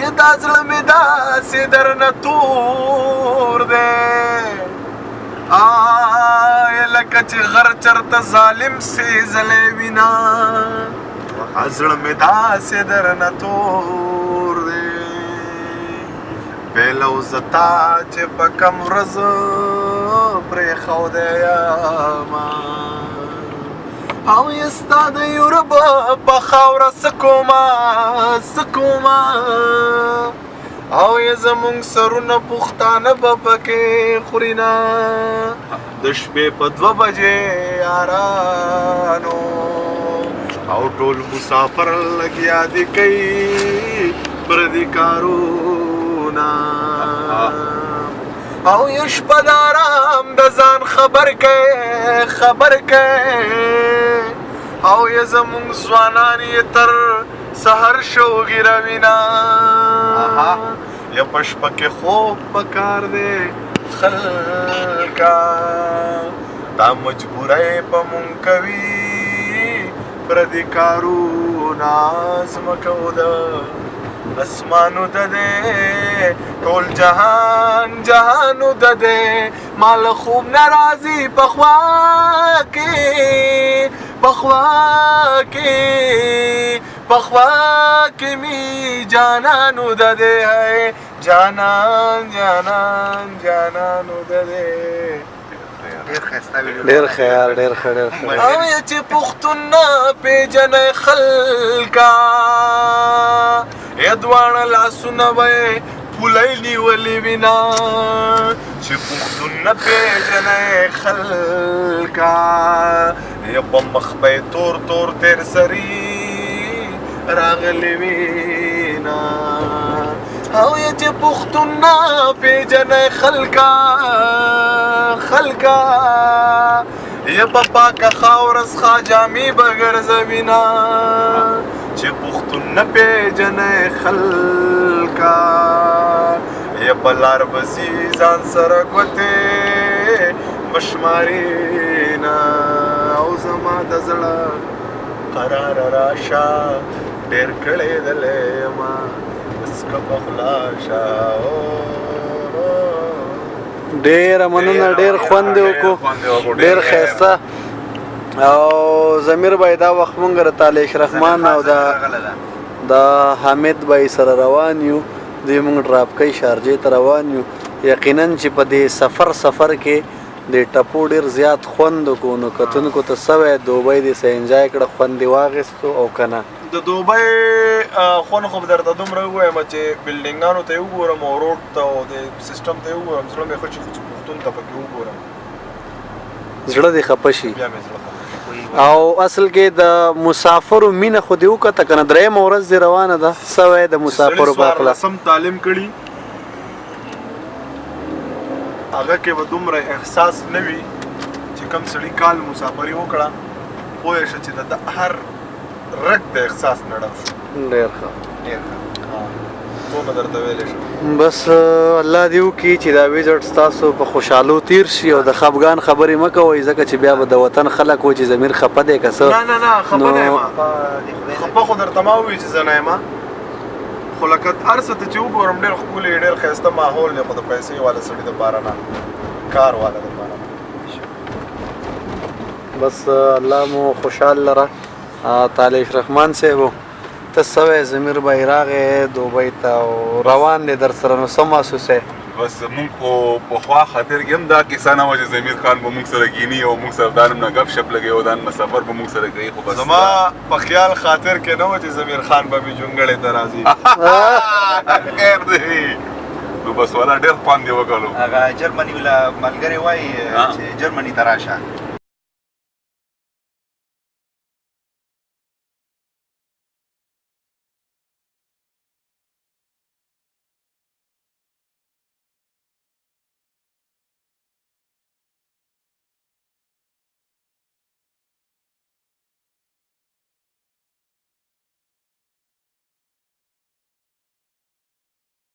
یا دا زړه مې داسې درنه تور دی لکه چې غر چرته ظالم سېزلی وینا زړه مې داسې درنه تور دی پیلو زتا چې په کم ورځ پرېښودی یما او یې ستا د یورپ په خاوره څه کومه او یې زمونږ سرونه پښتانه به پکې خورینه د شپې په 2 بجې یارانو او ټول مسافر لګیا دي کوي پردي کارونه او یې شپه د آرام د ځان خبر کوي او یې زمونږ ځوانان یې تر سحر شوقي روینا یا په شپه کې خوب پکار دی خلکا دا مجبوری په مونږ کوي پردي کارونه ځمکه د اسمانو د دی ټول جهانو د دی مال خوب نه راځي پخوا کې می جانانو د دی جانانو د دی ډېر خیال او یا چې پښتون نه پیژنې خلکا یا دواړه لاسونه به پولی نیولې وینا چې پښتون نه پیژنې خلکا یا په مخ به تور تیر سری راغلی وینا او یا چې پښتون نه پیژنې خلکا یا په پاکه خاوره څخه جامې به ګرځوینه چې پښتون نه پیژنې خلکا یا په لار به ځي ځان سره ګوتې بشمارینه او زما د زړه قرار راشه ډېر کړی دلی یما بس که پخلاشه ډېره مننه ډېر خوند یې وکړو ډېر ښایسته او ضمیر به دا وخت مونږ د تالیش رحمان او د حامد به سره روان یو دوی مونږ ډراپ کوي شارجې ته روان یو یقینا چې په دې سفر کې د ټپو ډېر زیات خوند وکړو نو کتونکو ته څه وایي دوبۍ دې څه انجای کړه خوند دې واخیستو او که نه د دوبۍ خوند خو به درته دومره ووایم چې بلډینګانو ته یې وګورم او روډ ته او د سیسټم ته یې وګورم زړه مې ښه چې پښتون ته پکې وګورم زړه دې خفه شي بیا مې زړه او اصل کې د مسافرو مینه خو دې وکته که نه درېیمه ورځ دې روانه ده څه وایې د مسافرو په هکله سم تعلیم کړي هغه کې به دومره احساس نه وي چې کوم سړي کال مسافري وکړه پوه شه چې د هر رګ د احساس نه ډک شو ډېر ښه درته ویلی شم بس الله دې وکړي چې دا ویزټ ستاسو په خوشحالو تیر شي او د خفګان خبرې مه کوئ ځکه چې بیا به د وطن خلک وایي چې ضمیر خفه دی که څه نه خفه نه یم خفه خو درته ما ووایي چې زه نه یم خو لکه هر څه ته چې وګورم ډېر ښکلي ډېر ښایسته ماحول دی خو د پیسې والا سړي دپاره نه کار والا دپاره بس الله مو خوشحال لره تالیش رحمان صاحب ته څه وایې ضمیر بهی راغی دوبۍ ته او روان دی در سره نو څه محسوس یې بس مونږ خو پخوا خاطر کې هم دا کیسه نه وه چې ضمیر خان به مونږ سره کیني او مونږ سره دا نه ګپ شپ لګوي او دا سفر به مونږ سره کوي خو بس زما په خیال خاطر کې نه وه چې ضمیر خان به مې جونګړې ته راځي خیر دی نو بس والا ډېر خوند یې وکړو هغه جرمني والا ملګری وایي چې جرمني ته راشه